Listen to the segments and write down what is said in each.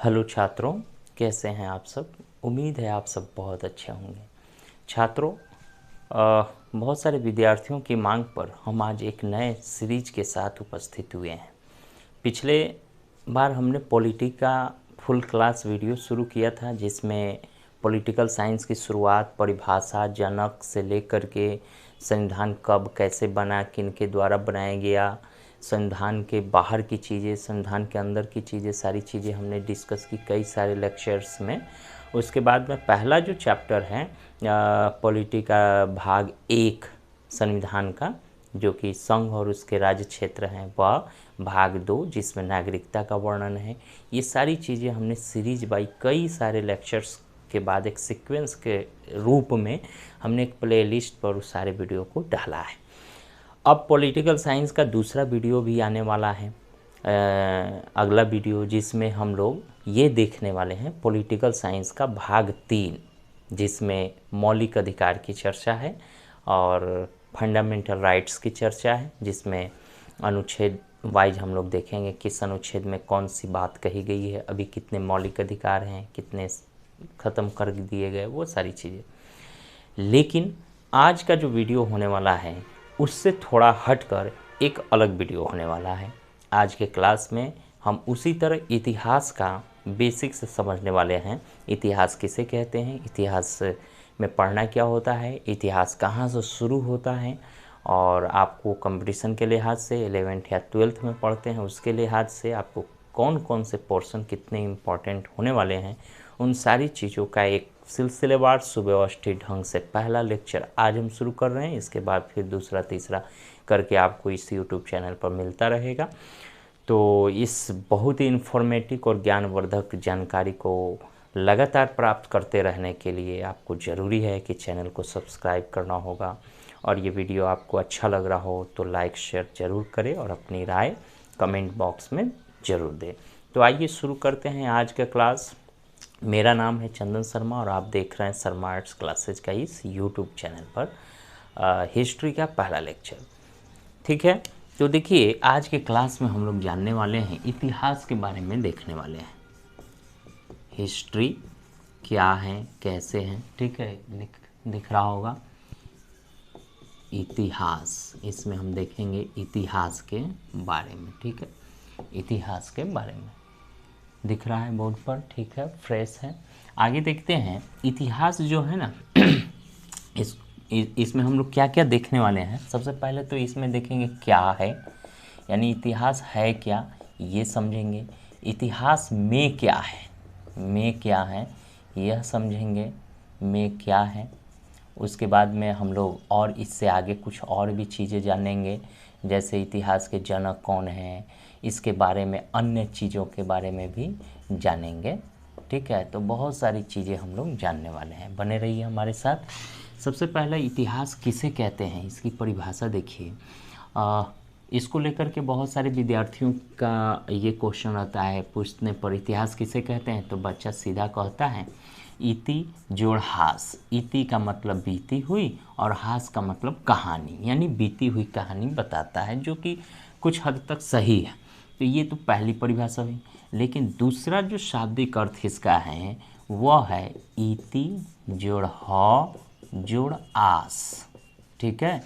Hello छात्रों, कैसे हैं आप सब। उम्मीद है आप सब बहुत अच्छे होंगे। छात्रों, बहुत सारे विद्यार्थियों की मांग पर हम आज एक नए सीरीज के साथ उपस्थित हुए हैं। पिछले बार हमने पॉलिटी का फुल क्लास वीडियो शुरू किया था, जिसमें पॉलिटिकल साइंस की शुरुआत, परिभाषा, जनक से लेकर के संविधान कब कैसे बना, किन के द्वारा बनाया गया, संविधान के बाहर की चीज़ें, संविधान के अंदर की चीज़ें, सारी चीज़ें हमने डिस्कस की कई सारे लेक्चर्स में। उसके बाद में पहला जो चैप्टर है पॉलिटी का भाग 1 संविधान का, जो कि संघ और उसके राज्य क्षेत्र हैं, वह भाग 2 जिसमें नागरिकता का वर्णन है। ये सारी चीज़ें हमने सीरीज बाई कई सारे लेक्चर्स के बाद एक सीक्वेंस के रूप में हमने एक प्लेलिस्ट पर उस सारे वीडियो को डाला है। अब पॉलिटिकल साइंस का दूसरा वीडियो भी आने वाला है, अगला वीडियो, जिसमें हम लोग ये देखने वाले हैं पॉलिटिकल साइंस का भाग 3, जिसमें मौलिक अधिकार की चर्चा है और फंडामेंटल राइट्स की चर्चा है, जिसमें अनुच्छेद वाइज हम लोग देखेंगे किस अनुच्छेद में कौन सी बात कही गई है, अभी कितने मौलिक अधिकार हैं, कितने ख़त्म कर दिए गए, वो सारी चीज़ें। लेकिन आज का जो वीडियो होने वाला है उससे थोड़ा हटकर एक अलग वीडियो होने वाला है। आज के क्लास में हम उसी तरह इतिहास का बेसिक से समझने वाले हैं। इतिहास किसे कहते हैं, इतिहास में पढ़ना क्या होता है, इतिहास कहाँ से शुरू होता है, और आपको कंपटीशन के लिहाज से 11th या 12th में पढ़ते हैं उसके लिहाज से आपको कौन कौन से पोर्शन कितने इम्पॉर्टेंट होने वाले हैं, उन सारी चीज़ों का एक सिलसिलेवार सुव्यवस्थित ढंग से पहला लेक्चर आज हम शुरू कर रहे हैं। इसके बाद फिर दूसरा तीसरा करके आपको इस यूट्यूब चैनल पर मिलता रहेगा। तो इस बहुत ही इन्फॉर्मेटिव और ज्ञानवर्धक जानकारी को लगातार प्राप्त करते रहने के लिए आपको ज़रूरी है कि चैनल को सब्सक्राइब करना होगा, और ये वीडियो आपको अच्छा लग रहा हो तो लाइक शेयर ज़रूर करें और अपनी राय कमेंट बॉक्स में ज़रूर दें। तो आइए शुरू करते हैं आज का क्लास। मेरा नाम है चंदन शर्मा और आप देख रहे हैं शर्मा आर्ट्स क्लासेज का इस यूट्यूब चैनल पर हिस्ट्री का पहला लेक्चर। ठीक है, तो देखिए आज के क्लास में हम लोग जानने वाले हैं, इतिहास के बारे में देखने वाले हैं। हिस्ट्री क्या है, कैसे हैं, ठीक है, दिख रहा होगा इतिहास, इसमें हम देखेंगे इतिहास के बारे में। ठीक है, इतिहास के बारे में दिख रहा है बोर्ड पर, ठीक है, फ्रेश है। आगे देखते हैं इतिहास जो है ना इसमें हम लोग क्या क्या देखने वाले हैं। सबसे पहले तो इसमें देखेंगे क्या है, यानी इतिहास है क्या, ये समझेंगे। इतिहास में क्या है, में क्या है यह समझेंगे, में क्या है। उसके बाद में हम लोग और इससे आगे कुछ और भी चीज़ें जानेंगे, जैसे इतिहास के जनक कौन हैं, इसके बारे में, अन्य चीज़ों के बारे में भी जानेंगे। ठीक है, तो बहुत सारी चीज़ें हम लोग जानने वाले हैं, बने रहिए हमारे साथ। सबसे पहला इतिहास किसे कहते हैं, इसकी परिभाषा देखिए। इसको लेकर के बहुत सारे विद्यार्थियों का ये क्वेश्चन आता है पूछने पर, इतिहास किसे कहते हैं, तो बच्चा सीधा कहता है इति जोड़ हास। इति का मतलब बीती हुई और हास का मतलब कहानी, यानी बीती हुई कहानी बताता है, जो कि कुछ हद तक सही है। तो ये तो पहली परिभाषा हुई। लेकिन दूसरा जो शाब्दिक अर्थ इसका है वह है इति जोड़ ह जोड़ आस। ठीक है,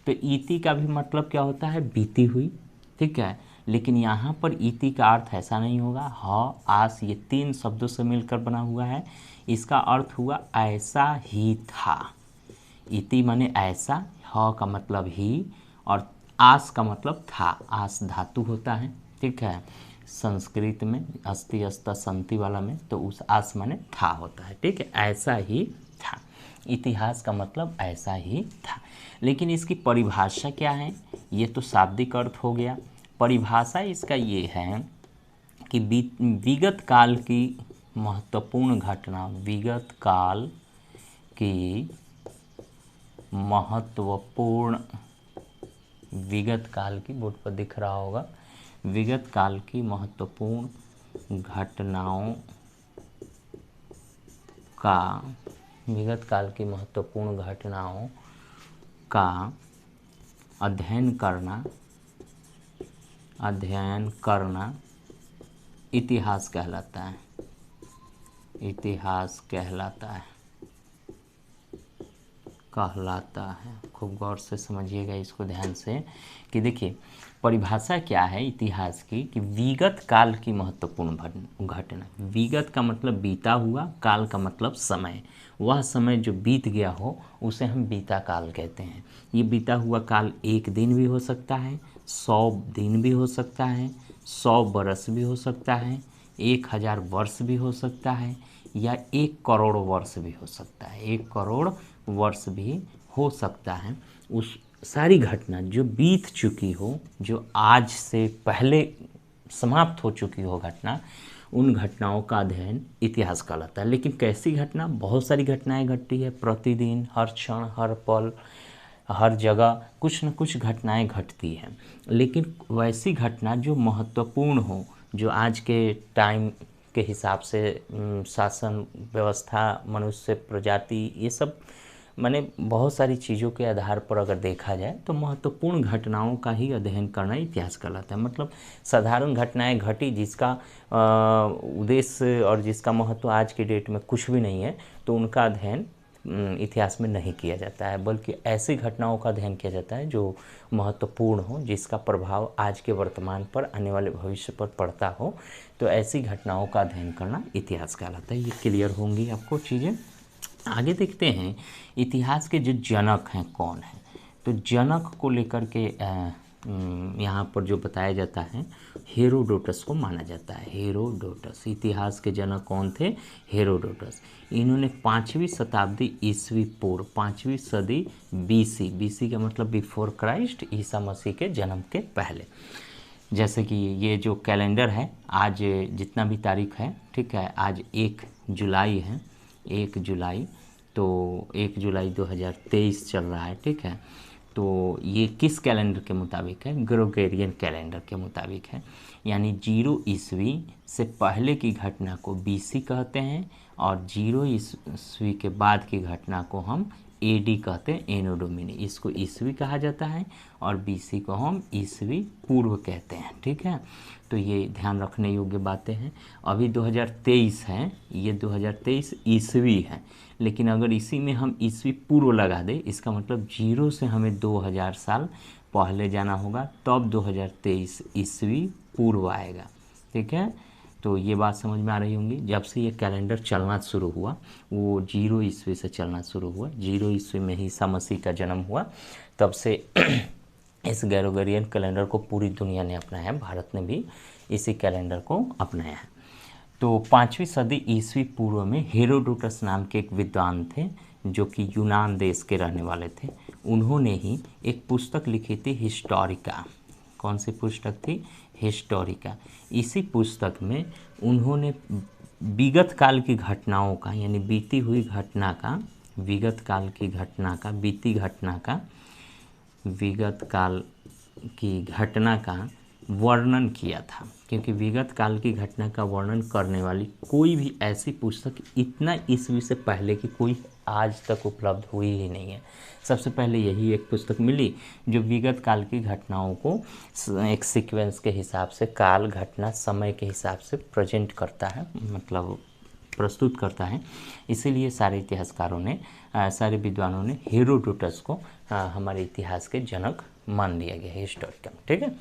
तो इति का भी मतलब क्या होता है, बीती हुई। ठीक है, लेकिन यहाँ पर इति का अर्थ ऐसा नहीं होगा। ह आस ये 3 शब्दों से मिलकर बना हुआ है, इसका अर्थ हुआ ऐसा ही था। इति माने ऐसा, ह का मतलब ही, और आस का मतलब था। आस धातु होता है, ठीक है, संस्कृत में अस्ति अस्ता संति वाला में, तो उस आस माने था होता है। ठीक है, ऐसा ही था, इतिहास का मतलब ऐसा ही था। लेकिन इसकी परिभाषा क्या है, ये तो शाब्दिक अर्थ हो गया। परिभाषा इसका ये है कि विगत काल की महत्वपूर्ण घटना, विगत काल की महत्वपूर्ण, विगत काल की, बोर्ड पर दिख रहा होगा, विगत काल की महत्वपूर्ण घटनाओं का, विगत काल की महत्वपूर्ण घटनाओं का अध्ययन करना, अध्ययन करना इतिहास कहलाता है। इतिहास कहलाता है। खूब गौर से समझिएगा इसको ध्यान से कि देखिए परिभाषा क्या है इतिहास की कि विगत काल की महत्वपूर्ण घटना। विगत का मतलब बीता हुआ, काल का मतलब समय। वह समय जो बीत गया हो उसे हम बीता काल कहते हैं। ये बीता हुआ काल 1 दिन भी हो सकता है, 100 दिन भी हो सकता है, 100 बरस भी हो सकता है, 1000 वर्ष भी हो सकता है, या 1 करोड़ वर्ष भी हो सकता है। 1 करोड़ वर्ष भी हो सकता है। उस सारी घटना जो बीत चुकी हो, जो आज से पहले समाप्त हो चुकी हो घटना, उन घटनाओं का अध्ययन इतिहास कहलाता है। लेकिन कैसी घटना? बहुत सारी घटनाएं घटती है प्रतिदिन, हर क्षण, हर पल, हर जगह कुछ न कुछ घटनाएं घटती हैं। लेकिन वैसी घटना जो महत्वपूर्ण हो, जो आज के टाइम के हिसाब से शासन व्यवस्था, मनुष्य प्रजाति, ये सब माने बहुत सारी चीज़ों के आधार पर अगर देखा जाए तो महत्वपूर्ण घटनाओं का ही अध्ययन करना इतिहास कहलाता है। मतलब साधारण घटनाएं घटी जिसका उद्देश्य और जिसका महत्व आज की डेट में कुछ भी नहीं है, तो उनका अध्ययन इतिहास में नहीं किया जाता है, बल्कि ऐसी घटनाओं का अध्ययन किया जाता है जो महत्वपूर्ण हो, जिसका प्रभाव आज के वर्तमान पर, आने वाले भविष्य पर पड़ता हो। तो ऐसी घटनाओं का अध्ययन करना इतिहास कहलाता है। ये क्लियर होंगी आपको चीज़ें। आगे देखते हैं इतिहास के जो जनक हैं कौन हैं। तो जनक को लेकर के यहाँ पर जो बताया जाता है, हेरोडोटस को माना जाता है। हेरोडोटस इतिहास के जनक कौन थे? हेरोडोटस। इन्होंने 5वीं शताब्दी ईस्वी पूर्व, 5वीं सदी बीसी, बीसी का मतलब बिफोर क्राइस्ट, ईसा मसीह के जन्म के पहले। जैसे कि ये जो कैलेंडर है, आज जितना भी तारीख है, ठीक है, आज 1 जुलाई है, 1 जुलाई, तो 1 जुलाई 2023 चल रहा है, ठीक है। तो ये किस कैलेंडर के मुताबिक है? ग्रेगोरियन कैलेंडर के मुताबिक है। यानी 0 ईस्वी से पहले की घटना को बीसी कहते हैं, और 0 ईस्वी के बाद की घटना को हम एडी कहते हैं, एनो डोमिनी। इसको ईस्वी कहा जाता है और बीसी को हम ईस्वी पूर्व कहते हैं, ठीक है। तो ये ध्यान रखने योग्य बातें हैं। अभी 2023 है, ये 2023 ईस्वी है, लेकिन अगर इसी में हम ईस्वी पूर्व लगा दें, इसका मतलब 0 से हमें 2000 साल पहले जाना होगा, तब 2023 ईस्वी पूर्व आएगा, ठीक है। तो ये बात समझ में आ रही होंगी। जब से ये कैलेंडर चलना शुरू हुआ, वो 0 ईस्वी से चलना शुरू हुआ, 0 ईस्वी में ही ईसा मसीह का जन्म हुआ, तब से इस ग्रेगोरियन कैलेंडर को पूरी दुनिया ने अपनाया, भारत ने भी इसी कैलेंडर को अपनाया है। तो 5वीं सदी ईस्वी पूर्व में हेरोडोटस नाम के एक विद्वान थे, जो कि यूनान देश के रहने वाले थे। उन्होंने ही एक पुस्तक लिखी थी, हिस्टोरिका। कौन सी पुस्तक थी? हिस्टोरिका। इसी पुस्तक में उन्होंने विगत काल की घटनाओं का, यानी बीती हुई घटना का, विगत काल की घटना का, बीती घटना का, विगत काल की घटना का वर्णन किया था। क्योंकि विगत काल की घटना का वर्णन करने वाली कोई भी ऐसी पुस्तक इतना ईस्वी से पहले की कोई आज तक उपलब्ध हुई ही नहीं है। सबसे पहले यही एक पुस्तक मिली जो विगत काल की घटनाओं को एक सीक्वेंस के हिसाब से, काल, घटना, समय के हिसाब से प्रेजेंट करता है, मतलब प्रस्तुत करता है। इसीलिए सारे इतिहासकारों ने, सारे विद्वानों ने हेरोडोटस को हमारे इतिहास के जनक मान लिया गया, हिस्टोरिकल, ठीक है।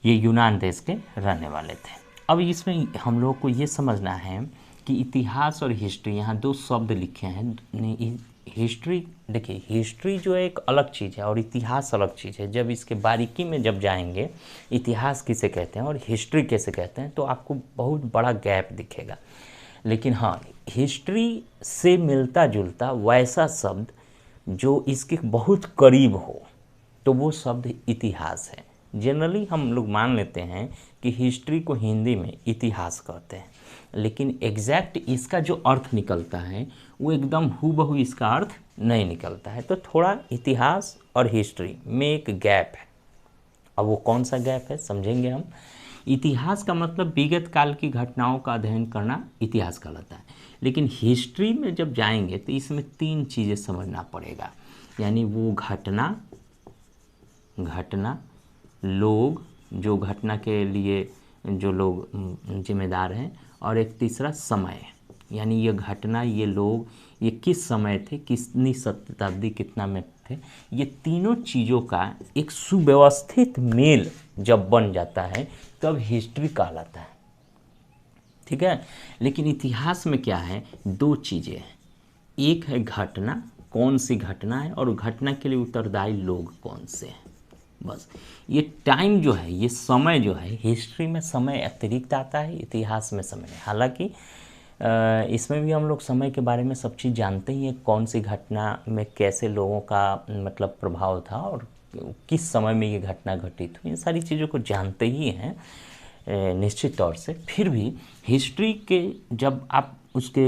ये यूनान देश के रहने वाले थे। अब इसमें हम लोग को ये समझना है कि इतिहास और हिस्ट्री, यहाँ 2 शब्द लिखे हैं। हिस्ट्री, देखिए हिस्ट्री जो है एक अलग चीज़ है और इतिहास अलग चीज़ है। जब इसके बारीकी में जब जाएंगे, इतिहास किसे कहते हैं और हिस्ट्री कैसे कहते हैं, तो आपको बहुत बड़ा गैप दिखेगा। लेकिन हाँ, हिस्ट्री से मिलता जुलता वैसा शब्द जो इसके बहुत करीब हो, तो वो शब्द इतिहास है। जनरली हम लोग मान लेते हैं कि हिस्ट्री को हिंदी में इतिहास कहते हैं, लेकिन एग्जैक्ट इसका जो अर्थ निकलता है वो एकदम हूबहू इसका अर्थ नहीं निकलता है। तो थोड़ा इतिहास और हिस्ट्री में एक गैप है। अब वो कौन सा गैप है समझेंगे हम। इतिहास का मतलब विगत काल की घटनाओं का अध्ययन करना इतिहास कहलाता है, लेकिन हिस्ट्री में जब जाएंगे तो इसमें 3 चीज़ें समझना पड़ेगा। यानी वो घटना, लोग, जो घटना के लिए जो लोग जिम्मेदार हैं, और एक तीसरा समय। यानी ये घटना, ये लोग, ये किस समय थे, कितनी शताब्दी कितना में थे, ये तीनों चीज़ों का एक सुव्यवस्थित मेल जब बन जाता है तब हिस्ट्री कहलाता है। ठीक है। लेकिन इतिहास में क्या है, दो चीज़ें हैं। एक है घटना, कौन सी घटना है, और घटना के लिए उत्तरदायी लोग कौन से हैं। बस ये टाइम जो है, ये समय जो है, हिस्ट्री में समय अतिरिक्त आता है, इतिहास में समय नहीं। हालांकि इसमें भी हम लोग समय के बारे में सब चीज़ जानते ही हैं, कौन सी घटना में कैसे लोगों का मतलब प्रभाव था और किस समय में ये घटना घटित हुई, इन सारी चीज़ों को जानते ही हैं निश्चित तौर से। फिर भी हिस्ट्री के जब आप उसके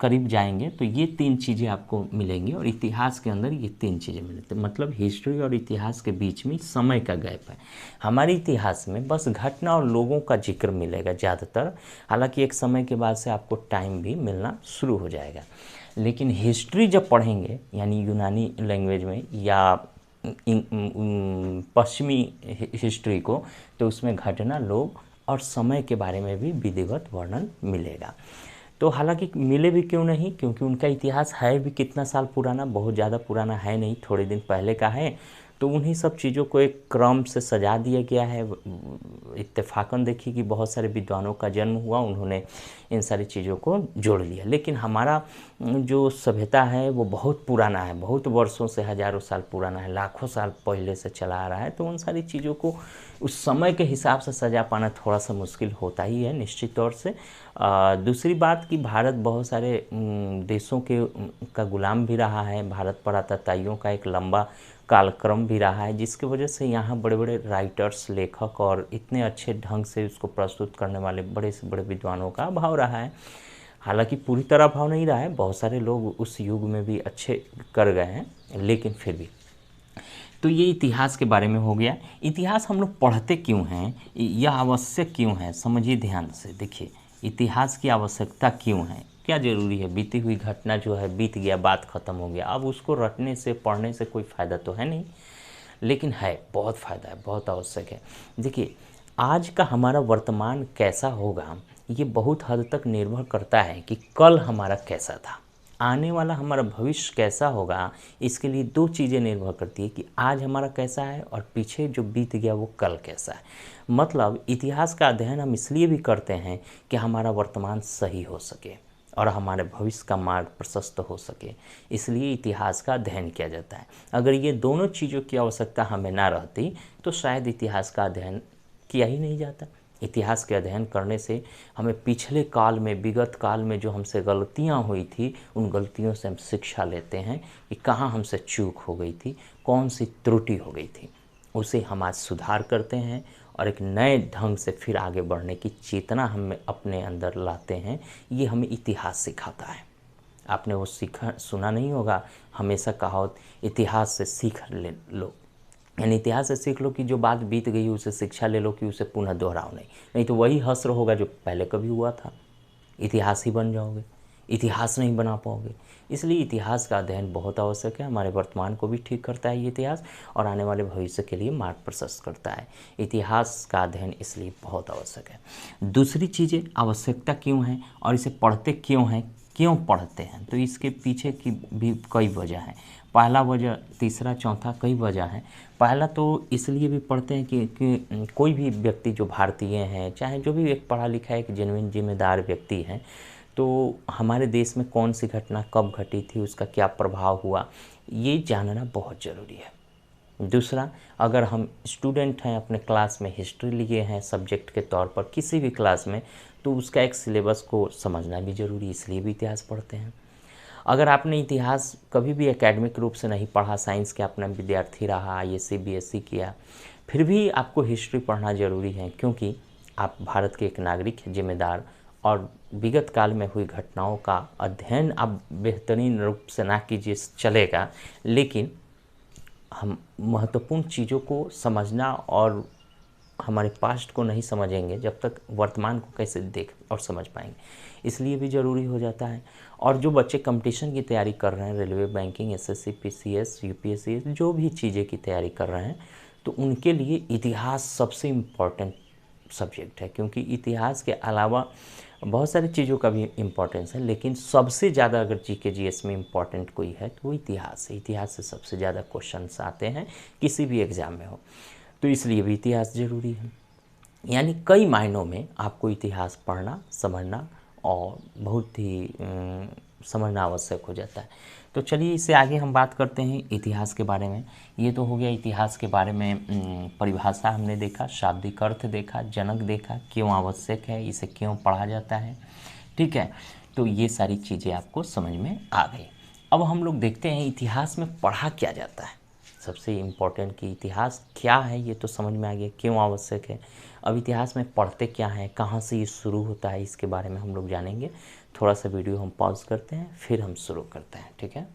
करीब जाएंगे तो ये तीन चीज़ें आपको मिलेंगी, और इतिहास के अंदर ये तीन चीज़ें मिलती हैं। मतलब हिस्ट्री और इतिहास के बीच में समय का गैप है। हमारे इतिहास में बस घटना और लोगों का जिक्र मिलेगा ज़्यादातर, हालांकि एक समय के बाद से आपको टाइम भी मिलना शुरू हो जाएगा। लेकिन हिस्ट्री जब पढ़ेंगे, यानी यूनानी लैंग्वेज में या पश्चिमी हिस्ट्री को, तो उसमें घटना, लोग और समय के बारे में भी विधिवत वर्णन मिलेगा। तो हालांकि मिले भी क्यों नहीं, क्योंकि उनका इतिहास है भी कितना साल पुराना, बहुत ज़्यादा पुराना है नहीं, थोड़े दिन पहले का है। तो उन्हीं सब चीज़ों को एक क्रम से सजा दिया गया है। इत्तेफाकन देखिए कि बहुत सारे विद्वानों का जन्म हुआ, उन्होंने इन सारी चीज़ों को जोड़ लिया। लेकिन हमारा जो सभ्यता है वो बहुत पुराना है, बहुत वर्षों से, हज़ारों साल पुराना है, लाखों साल पहले से चला आ रहा है। तो उन सारी चीज़ों को उस समय के हिसाब से सजा पाना थोड़ा सा मुश्किल होता ही है निश्चित तौर से। दूसरी बात कि भारत बहुत सारे देशों के का गुलाम भी रहा है, भारत पर आतताइयों का एक लंबा कालक्रम भी रहा है, जिसकी वजह से यहाँ बड़े बड़े राइटर्स, लेखक और इतने अच्छे ढंग से उसको प्रस्तुत करने वाले बड़े से बड़े विद्वानों का अभाव रहा है। हालांकि पूरी तरह अभाव नहीं रहा है, बहुत सारे लोग उस युग में भी अच्छे कर गए हैं, लेकिन फिर भी। तो ये इतिहास के बारे में हो गया। इतिहास हम लोग पढ़ते क्यों हैं, यह आवश्यक क्यों है, समझिए ध्यान से। देखिए इतिहास की आवश्यकता क्यों है, क्या ज़रूरी है। बीती हुई घटना जो है बीत गया, बात ख़त्म हो गया, अब उसको रटने से, पढ़ने से कोई फ़ायदा तो है नहीं, लेकिन है बहुत फ़ायदा है, बहुत आवश्यक है। देखिए आज का हमारा वर्तमान कैसा होगा, ये बहुत हद तक निर्भर करता है कि कल हमारा कैसा था। आने वाला हमारा भविष्य कैसा होगा, इसके लिए दो चीज़ें निर्भर करती है कि आज हमारा कैसा है और पीछे जो बीत गया वो कल कैसा है। मतलब इतिहास का अध्ययन हम इसलिए भी करते हैं कि हमारा वर्तमान सही हो सके और हमारे भविष्य का मार्ग प्रशस्त हो सके, इसलिए इतिहास का अध्ययन किया जाता है। अगर ये दोनों चीज़ों की आवश्यकता हमें ना रहती तो शायद इतिहास का अध्ययन किया ही नहीं जाता। इतिहास के अध्ययन करने से हमें पिछले काल में, विगत काल में जो हमसे गलतियां हुई थी, उन गलतियों से हम शिक्षा लेते हैं कि कहाँ हमसे चूक हो गई थी, कौन सी त्रुटि हो गई थी, उसे हम आज सुधार करते हैं और एक नए ढंग से फिर आगे बढ़ने की चेतना हम अपने अंदर लाते हैं। ये हमें इतिहास सिखाता है। आपने वो सुना नहीं होगा, हमेशा कहावत, इतिहास से सीख लो। यानी इतिहास से सीख लो कि जो बात बीत गई उसे शिक्षा ले लो कि उसे पुनः दोहराओ नहीं तो वही हश्र होगा जो पहले कभी हुआ था। इतिहास ही बन जाओगे, इतिहास नहीं बना पाओगे। इसलिए इतिहास का अध्ययन बहुत आवश्यक है। हमारे वर्तमान को भी ठीक करता है ये इतिहास, और आने वाले भविष्य के लिए मार्ग प्रशस्त करता है। इतिहास का अध्ययन इसलिए बहुत आवश्यक है। दूसरी चीज़ें आवश्यकता क्यों है और इसे पढ़ते क्यों हैं, क्यों पढ़ते हैं, तो इसके पीछे की भी कई वजह हैं। पहला वजह, तीसरा, चौथा, कई वजह हैं। पहला तो इसलिए भी पढ़ते हैं कि कोई भी व्यक्ति जो भारतीय हैं, चाहे जो भी एक पढ़ा लिखा एक जेन्युइन जिम्मेदार व्यक्ति है, तो हमारे देश में कौन सी घटना कब घटी थी, उसका क्या प्रभाव हुआ, ये जानना बहुत ज़रूरी है। दूसरा, अगर हम स्टूडेंट हैं, अपने क्लास में हिस्ट्री लिए हैं सब्जेक्ट के तौर पर किसी भी क्लास में, तो उसका एक सिलेबस को समझना भी ज़रूरी, इसलिए भी इतिहास पढ़ते हैं। अगर आपने इतिहास कभी भी एकेडमिक रूप से नहीं पढ़ा, साइंस के अपना विद्यार्थी रहा, आईएससी बीएससी किया, फिर भी आपको हिस्ट्री पढ़ना ज़रूरी है, क्योंकि आप भारत के एक नागरिक हैं, जिम्मेदार, और विगत काल में हुई घटनाओं का अध्ययन आप बेहतरीन रूप से ना कीजिए चलेगा, लेकिन हम महत्वपूर्ण चीज़ों को समझना और हमारे पास्ट को नहीं समझेंगे जब तक वर्तमान को कैसे देख और समझ पाएंगे, इसलिए भी ज़रूरी हो जाता है। और जो बच्चे कंपटीशन की तैयारी कर रहे हैं, railway, banking, SSC, PCS, UPSC, जो भी चीज़ें की तैयारी कर रहे हैं, तो उनके लिए इतिहास सबसे इम्पोर्टेंट सब्जेक्ट है, क्योंकि इतिहास के अलावा बहुत सारी चीज़ों का भी इम्पोर्टेंस है, लेकिन सबसे ज़्यादा अगर जीके जीएस में इम्पोर्टेंट कोई है तो वो इतिहास है। इतिहास से सबसे ज़्यादा क्वेश्चंस आते हैं किसी भी एग्ज़ाम में हो, तो इसलिए भी इतिहास ज़रूरी है। यानी कई मायनों में आपको इतिहास पढ़ना, समझना और बहुत ही समझना आवश्यक हो जाता है। तो चलिए इससे आगे हम बात करते हैं इतिहास के बारे में। ये तो हो गया इतिहास के बारे में, परिभाषा हमने देखा, शाब्दिक अर्थ देखा, जनक देखा, क्यों आवश्यक है, इसे क्यों पढ़ा जाता है, ठीक है। तो ये सारी चीज़ें आपको समझ में आ गई। अब हम लोग देखते हैं इतिहास में पढ़ा क्या जाता है। सबसे इम्पोर्टेंट कि इतिहास क्या है ये तो समझ में आ गया, क्यों आवश्यक है। अब इतिहास में पढ़ते क्या है, कहाँ से ये शुरू होता है, इसके बारे में हम लोग जानेंगे। थोड़ा सा वीडियो हम पॉज करते हैं, फिर हम शुरू करते हैं, ठीक है।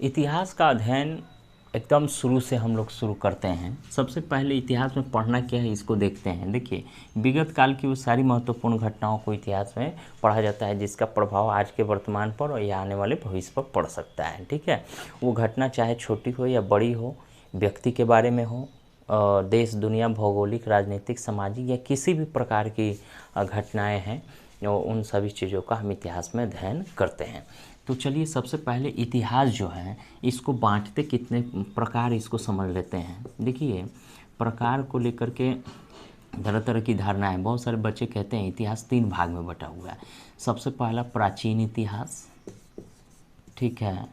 इतिहास का अध्ययन एकदम शुरू से हम लोग शुरू करते हैं। सबसे पहले इतिहास में पढ़ना क्या है इसको देखते हैं। देखिए, विगत काल की वो सारी महत्वपूर्ण घटनाओं को इतिहास में पढ़ा जाता है जिसका प्रभाव आज के वर्तमान पर या आने वाले भविष्य पर पड़ सकता है, ठीक है। वो घटना चाहे छोटी हो या बड़ी हो, व्यक्ति के बारे में हो, देश दुनिया, भौगोलिक, राजनीतिक, सामाजिक या किसी भी प्रकार की घटनाएँ हैं, उन सभी चीज़ों का हम इतिहास में अध्ययन करते हैं। तो चलिए सबसे पहले इतिहास जो है इसको बांटते कितने प्रकार इसको समझ लेते हैं। देखिए, प्रकार को लेकर के तरह तरह की धारणाएं, बहुत सारे बच्चे कहते हैं इतिहास 3 भाग में बटा हुआ है। सबसे पहला प्राचीन इतिहास, ठीक है,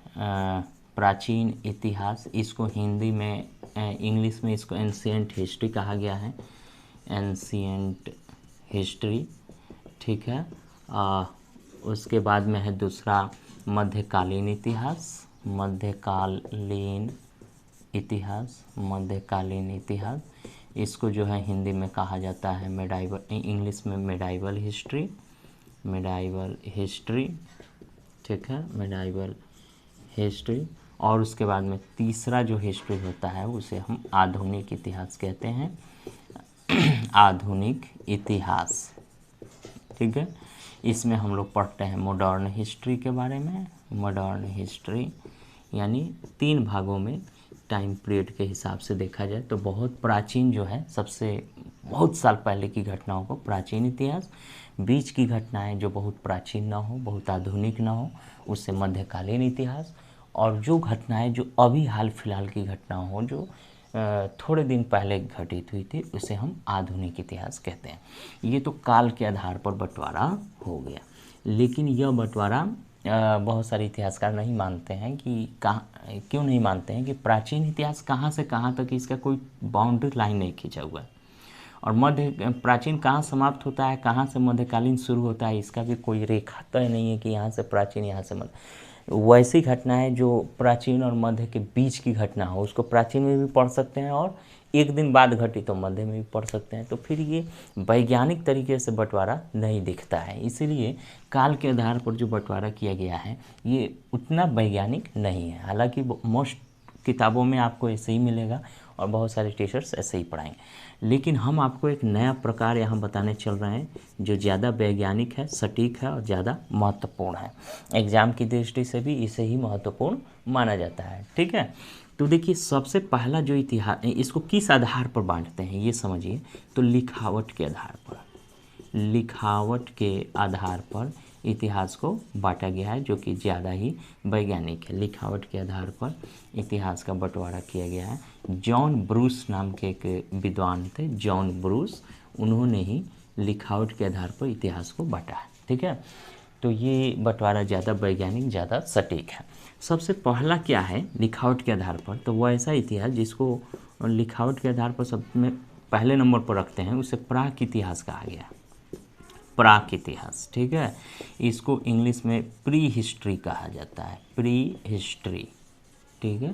प्राचीन इतिहास, इसको हिंदी में, इंग्लिश में इसको एंशिएंट हिस्ट्री कहा गया है, एंशिएंट हिस्ट्री, ठीक है। उसके बाद में है दूसरा मध्यकालीन इतिहास, मध्यकालीन इतिहास, मध्यकालीन इतिहास, इसको जो है हिंदी में कहा जाता है मेडाइवल, इंग्लिश में मेडाइवल हिस्ट्री, मेडाइवल हिस्ट्री, ठीक है, मेडाइवल हिस्ट्री। और उसके बाद में तीसरा जो हिस्ट्री होता है उसे हम आधुनिक इतिहास कहते हैं, आधुनिक इतिहास, ठीक है। इसमें हम लोग पढ़ते हैं मॉडर्न हिस्ट्री के बारे में, मॉडर्न हिस्ट्री, यानी 3 भागों में टाइम पीरियड के हिसाब से देखा जाए तो बहुत प्राचीन जो है, सबसे बहुत साल पहले की घटनाओं को प्राचीन इतिहास, बीच की घटनाएं जो बहुत प्राचीन ना हो, बहुत आधुनिक ना हो, उससे मध्यकालीन इतिहास, और जो घटनाएं जो अभी हाल फिलहाल की घटना हो, जो थोड़े दिन पहले घटित हुई थी, उसे हम आधुनिक इतिहास कहते हैं। ये तो काल के आधार पर बंटवारा हो गया, लेकिन यह बंटवारा बहुत सारे इतिहासकार नहीं मानते हैं कि क्यों नहीं मानते हैं कि प्राचीन इतिहास कहाँ से कहाँ तक इसका कोई बाउंड्री लाइन नहीं खींचा हुआ है, और मध्य प्राचीन कहाँ समाप्त होता है, कहाँ से मध्यकालीन शुरू होता है, इसका भी कोई रेखा तय नहीं है कि यहाँ से प्राचीन, यहाँ से मध्य। वैसी घटनाएं जो प्राचीन और मध्य के बीच की घटना हो उसको प्राचीन में भी पढ़ सकते हैं, और एक दिन बाद घटी तो मध्य में भी पढ़ सकते हैं। तो फिर ये वैज्ञानिक तरीके से बंटवारा नहीं दिखता है, इसीलिए काल के आधार पर जो बंटवारा किया गया है ये उतना वैज्ञानिक नहीं है। हालांकि मोस्ट किताबों में आपको ऐसे ही मिलेगा और बहुत सारे टीचर्स ऐसे ही पढ़ाएंगे, लेकिन हम आपको एक नया प्रकार यहाँ बताने चल रहे हैं जो ज़्यादा वैज्ञानिक है, सटीक है और ज़्यादा महत्वपूर्ण है। एग्ज़ाम की दृष्टि से भी इसे ही महत्वपूर्ण माना जाता है, ठीक है। तो देखिए, सबसे पहला जो इतिहास, इसको किस आधार पर बांटते हैं ये समझिए। तो लिखावट के आधार पर, लिखावट के आधार पर इतिहास को बांटा गया है, जो कि ज़्यादा ही वैज्ञानिक है। लिखावट के आधार पर इतिहास का बंटवारा किया गया है। जॉन ब्रूस नाम के एक विद्वान थे, जॉन ब्रूस, उन्होंने ही लिखावट के आधार पर इतिहास को बांटा है, ठीक है। तो ये बंटवारा ज़्यादा वैज्ञानिक, ज़्यादा सटीक है। सबसे पहला क्या है लिखावट के आधार पर, तो वो ऐसा इतिहास जिसको लिखावट के आधार पर सब में पहले नंबर पर रखते हैं, उसे प्राक इतिहास कहा गया, प्राक इतिहास, ठीक है। इसको इंग्लिश में प्री हिस्ट्री कहा जाता है, प्री हिस्ट्री, ठीक है।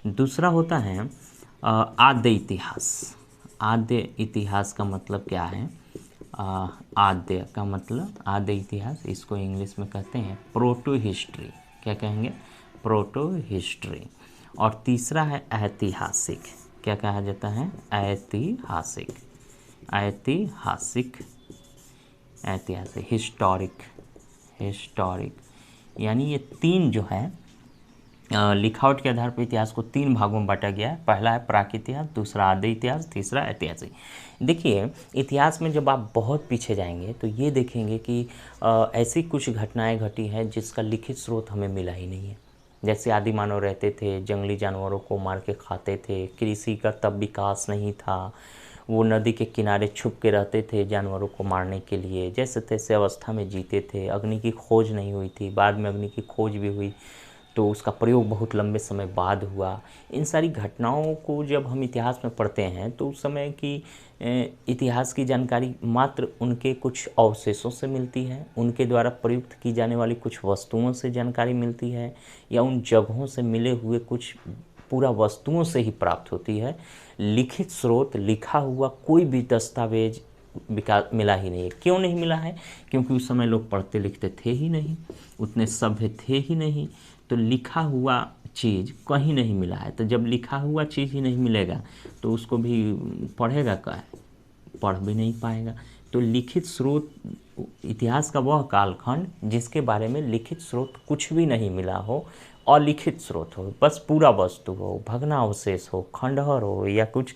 दूसरा होता है आद्य इतिहास। आद्य इतिहास का मतलब क्या है, आद्य का मतलब आद्य इतिहास, इसको इंग्लिश में कहते हैं प्रोटो हिस्ट्री। क्या कहेंगे, प्रोटो हिस्ट्री। और तीसरा है ऐतिहासिक। क्या कहा जाता है, ऐतिहासिक, ऐतिहासिक, ऐतिहासिक, हिस्टोरिक, हिस्टोरिक। यानी ये 3 जो है लिखावट के आधार पर इतिहास को 3 भागों में बांटा गया है। पहला है प्राक इतिहास, दूसरा आदि इतिहास, तीसरा ऐतिहासिक। देखिए, इतिहास में जब आप बहुत पीछे जाएंगे तो ये देखेंगे कि ऐसी कुछ घटनाएं घटी हैं जिसका लिखित स्रोत हमें मिला ही नहीं है। जैसे आदि मानव रहते थे, जंगली जानवरों को मार के खाते थे, कृषि का तब विकास नहीं था, वो नदी के किनारे छुप के रहते थे जानवरों को मारने के लिए, जैसे तैसे अवस्था में जीते थे। अग्नि की खोज नहीं हुई थी, बाद में अग्नि की खोज भी हुई तो उसका प्रयोग बहुत लंबे समय बाद हुआ। इन सारी घटनाओं को जब हम इतिहास में पढ़ते हैं तो उस समय की इतिहास की जानकारी मात्र उनके कुछ अवशेषों से मिलती है, उनके द्वारा प्रयुक्त की जाने वाली कुछ वस्तुओं से जानकारी मिलती है, या उन जगहों से मिले हुए कुछ पूरा वस्तुओं से ही प्राप्त होती है। लिखित स्रोत, लिखा हुआ कोई भी दस्तावेज मिला ही नहीं है। क्यों नहीं मिला है? क्योंकि उस समय लोग पढ़ते लिखते थे ही नहीं, उतने सभ्य थे ही नहीं, तो लिखा हुआ चीज़ कहीं नहीं मिला है। तो जब लिखा हुआ चीज़ ही नहीं मिलेगा तो उसको भी पढ़ेगा क्या? पढ़ भी नहीं पाएगा। तो लिखित स्रोत, इतिहास का वह कालखंड जिसके बारे में लिखित स्रोत कुछ भी नहीं मिला हो, अलिखित स्रोत हो, बस पूरा वस्तु हो, भग्नावशेष हो, खंडहर हो, या कुछ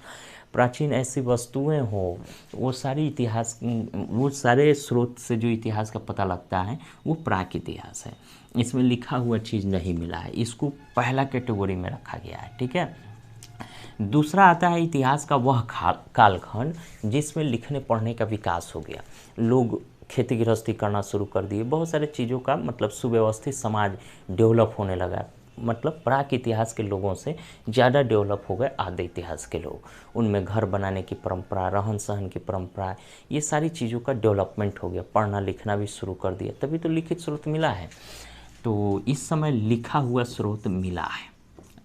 प्राचीन ऐसी वस्तुएं हो, वो सारे स्रोत से जो इतिहास का पता लगता है वो प्राक इतिहास है। इसमें लिखा हुआ चीज़ नहीं मिला है, इसको पहला कैटेगरी में रखा गया है। ठीक है। दूसरा आता है इतिहास का वह कालखंड जिसमें लिखने पढ़ने का विकास हो गया, लोग खेती गृहस्थी करना शुरू कर दिए, बहुत सारे चीज़ों का मतलब सुव्यवस्थित समाज डेवलप होने लगा। मतलब प्राक इतिहास के लोगों से ज़्यादा डेवलप हो गए आदि इतिहास के लोग। उनमें घर बनाने की परंपरा, रहन सहन की परंपरा, ये सारी चीज़ों का डेवलपमेंट हो गया, पढ़ना लिखना भी शुरू कर दिया, तभी तो लिखित स्रोत मिला है। तो इस समय लिखा हुआ स्रोत मिला है,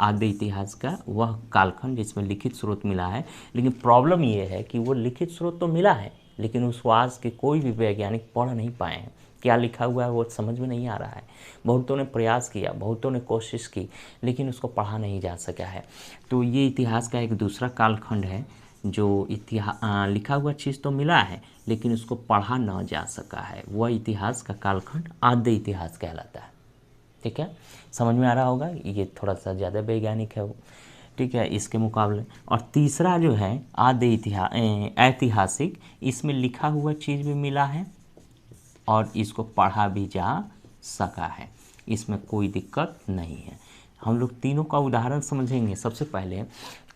आदि इतिहास का वह कालखंड जिसमें लिखित स्रोत मिला है। लेकिन प्रॉब्लम ये है कि वो लिखित स्रोत तो मिला है, लेकिन उसको आज के कोई भी वैज्ञानिक पढ़ नहीं पाए हैं। क्या लिखा हुआ है वो समझ में नहीं आ रहा है। बहुतों ने प्रयास किया, बहुतों ने कोशिश की, लेकिन उसको पढ़ा नहीं जा सका है। तो ये इतिहास का एक दूसरा कालखंड है जो लिखा हुआ चीज़ तो मिला है लेकिन उसको पढ़ा न जा सका है। वह इतिहास का कालखंड आदि इतिहास कहलाता है। ठीक है, समझ में आ रहा होगा। ये थोड़ा सा ज़्यादा वैज्ञानिक है वो, ठीक है, इसके मुकाबले। और तीसरा जो है आदि ऐतिहासिक, इसमें लिखा हुआ चीज़ भी मिला है और इसको पढ़ा भी जा सका है, इसमें कोई दिक्कत नहीं है। हम लोग तीनों का उदाहरण समझेंगे। सबसे पहले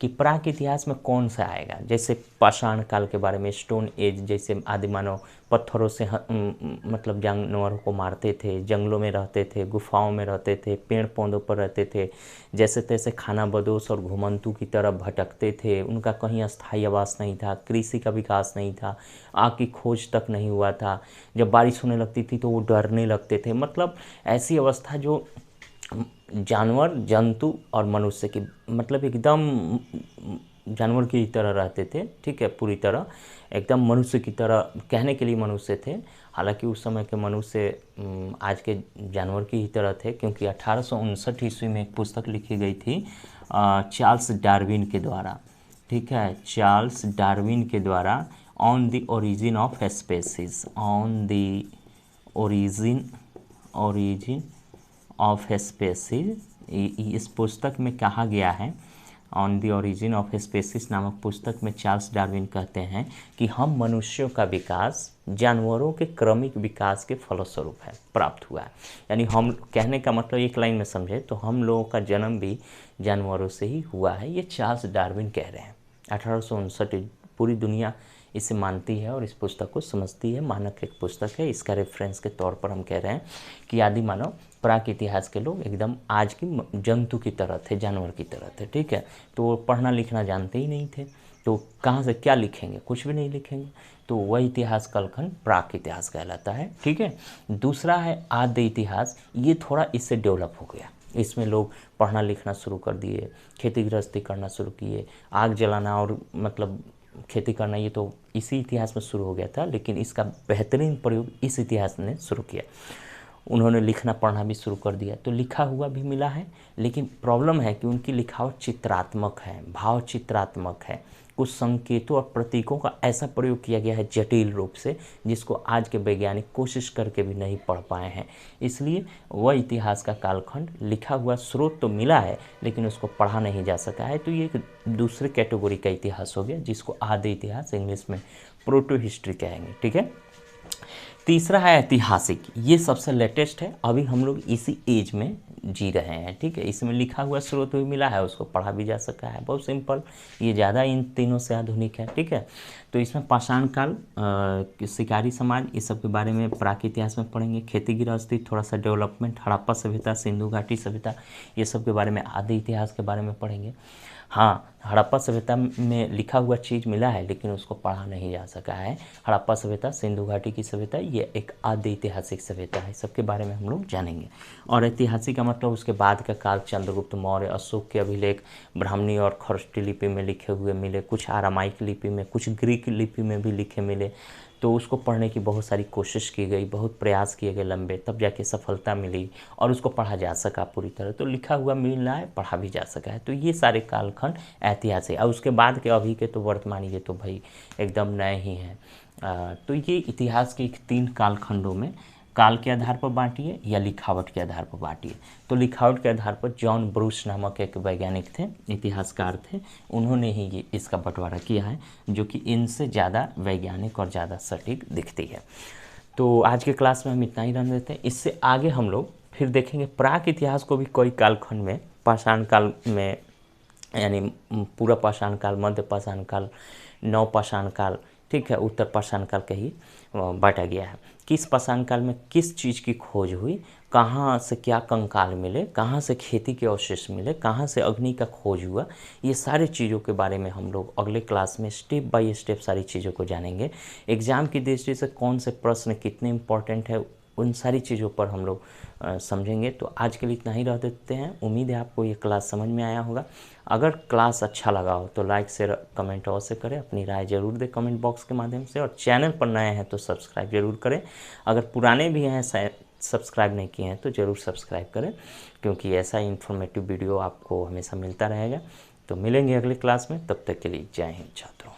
कि प्राक इतिहास में कौन सा आएगा, जैसे पाषाण काल के बारे में, स्टोन एज, जैसे आदि मानव पत्थरों से मतलब जानवरों को मारते थे, जंगलों में रहते थे, गुफाओं में रहते थे, पेड़ पौधों पर रहते थे, जैसे तैसे खाना बदोश और घुमंतू की तरह भटकते थे, उनका कहीं अस्थायी आवास नहीं था, कृषि का विकास नहीं था, आग की खोज तक नहीं हुआ था, जब बारिश होने लगती थी तो वो डरने लगते थे। मतलब ऐसी अवस्था जो जानवर, जंतु और मनुष्य की मतलब एकदम जानवर की तरह रहते थे। ठीक है, पूरी तरह एकदम मनुष्य की तरह, कहने के लिए मनुष्य थे, हालांकि उस समय के मनुष्य आज के जानवर की ही तरह थे, क्योंकि 1859 ईस्वी में एक पुस्तक लिखी गई थी चार्ल्स डार्विन के द्वारा। ठीक है, चार्ल्स डार्विन के द्वारा, on the origin of species, on the origin of species. इस पुस्तक में कहा गया है, on the origin of species नामक पुस्तक में चार्ल्स डार्विन कहते हैं कि हम मनुष्यों का विकास जानवरों के क्रमिक विकास के फलस्वरूप है, प्राप्त हुआ है। यानी हम, कहने का मतलब एक लाइन में समझे तो हम लोगों का जन्म भी जानवरों से ही हुआ है, ये चार्ल्स डार्विन कह रहे हैं। 1859 पूरी दुनिया इसे मानती है और इस पुस्तक को समझती है, मानक एक पुस्तक है। इसका रेफरेंस के तौर पर हम कह रहे हैं कि आदि मानव, प्राक इतिहास के लोग एकदम आज की जंतु की तरह थे, जानवर की तरह थे। ठीक है, तो वो पढ़ना लिखना जानते ही नहीं थे, तो कहाँ से क्या लिखेंगे, कुछ भी नहीं लिखेंगे। तो वह इतिहास कालखंड प्राक इतिहास कहलाता है। ठीक है, दूसरा है आदि इतिहास, ये थोड़ा इससे डेवलप हो गया, इसमें लोग पढ़ना लिखना शुरू कर दिए, खेती गृहस्थी करना शुरू किए, आग जलाना और मतलब खेती करना, ये तो इसी इतिहास में शुरू हो गया था, लेकिन इसका बेहतरीन प्रयोग इस इतिहास ने शुरू किया। उन्होंने लिखना पढ़ना भी शुरू कर दिया, तो लिखा हुआ भी मिला है, लेकिन प्रॉब्लम है कि उनकी लिखावट चित्रात्मक है, भाव चित्रात्मक है, कुछ संकेतों और प्रतीकों का ऐसा प्रयोग किया गया है जटिल रूप से, जिसको आज के वैज्ञानिक कोशिश करके भी नहीं पढ़ पाए हैं। इसलिए वह इतिहास का कालखंड लिखा हुआ स्रोत तो मिला है, लेकिन उसको पढ़ा नहीं जा सका है। तो ये एक दूसरे कैटेगरी का इतिहास हो गया, जिसको आदि इतिहास, इंग्लिश में प्रोटो हिस्ट्री कहेंगे। ठीक है। तीसरा है ऐतिहासिक। ये सबसे लेटेस्ट है, अभी हम लोग इसी एज में जी रहे हैं। ठीक है। इसमें लिखा हुआ स्रोत भी मिला है, उसको पढ़ा भी जा सका है, बहुत सिंपल। ये ज़्यादा इन तीनों से आधुनिक है। ठीक है। तो इसमें पाषाण काल, शिकारी समाज, इस सब के बारे में प्राक इतिहास में पढ़ेंगे। खेती गृहस्थी, थोड़ा सा डेवलपमेंट, हड़प्पा सभ्यता, सिंधु घाटी सभ्यता, ये सब के बारे में, आदि इतिहास के बारे में पढ़ेंगे। हाँ, हड़प्पा सभ्यता में लिखा हुआ चीज़ मिला है, लेकिन उसको पढ़ा नहीं जा सका है। हड़प्पा सभ्यता, सिंधु घाटी की सभ्यता, ये एक आदि ऐतिहासिक सभ्यता है। सबके बारे में हम लोग जानेंगे। और ऐतिहासिक का मतलब उसके बाद का काल, चंद्रगुप्त मौर्य, अशोक के अभिलेख ब्राह्मणी और खरष्टी लिपि में लिखे हुए मिले, कुछ आरामाइक लिपि में, कुछ ग्रीक लिपि में भी लिखे मिले। तो उसको पढ़ने की बहुत सारी कोशिश की गई, बहुत प्रयास किए गए लंबे, तब जाके सफलता मिली और उसको पढ़ा जा सका पूरी तरह। तो लिखा हुआ मिल रहा है, पढ़ा भी जा सका है। तो ये सारे कालखंड ऐतिहासिक। और उसके बाद के अभी के तो वर्तमान, ये तो भाई एकदम नए ही हैं। तो ये इतिहास के 3 कालखंडों में काल के आधार पर बांटिए या लिखावट के आधार पर बांटिए। तो लिखावट के आधार पर जॉन ब्रूस नामक एक वैज्ञानिक थे, इतिहासकार थे, उन्होंने ही ये इसका बंटवारा किया है, जो कि इनसे ज़्यादा वैज्ञानिक और ज़्यादा सटीक दिखती है। तो आज के क्लास में हम इतना ही रहने देते हैं। इससे आगे हम लोग फिर देखेंगे प्राक इतिहास को भी कई कालखंड में, पाषाण काल में, यानी पूरा पाषाण काल, मध्य पाषाण काल, नव पाषाण काल, ठीक है, उत्तर पाषाण काल का ही बांटा गया है। किस पाषाण काल में किस चीज़ की खोज हुई, कहाँ से क्या कंकाल मिले, कहाँ से खेती के अवशेष मिले, कहाँ से अग्नि का खोज हुआ, ये सारी चीज़ों के बारे में हम लोग अगले क्लास में स्टेप बाय स्टेप सारी चीज़ों को जानेंगे। एग्ज़ाम की दृष्टि से कौन से प्रश्न कितने इम्पोर्टेंट है, उन सारी चीज़ों पर हम लोग समझेंगे। तो आज के लिए इतना ही रह देते हैं। उम्मीद है आपको ये क्लास समझ में आया होगा। अगर क्लास अच्छा लगा हो तो लाइक शेयर कमेंट अवश्य करें, अपनी राय जरूर दें कमेंट बॉक्स के माध्यम से, और चैनल पर नए हैं तो सब्सक्राइब जरूर करें। अगर पुराने भी हैं, सब्सक्राइब नहीं किए हैं, तो ज़रूर सब्सक्राइब करें, क्योंकि ऐसा इन्फॉर्मेटिव वीडियो आपको हमेशा मिलता रहेगा। तो मिलेंगे अगले क्लास में, तब तक के लिए जय हिंद छात्रों।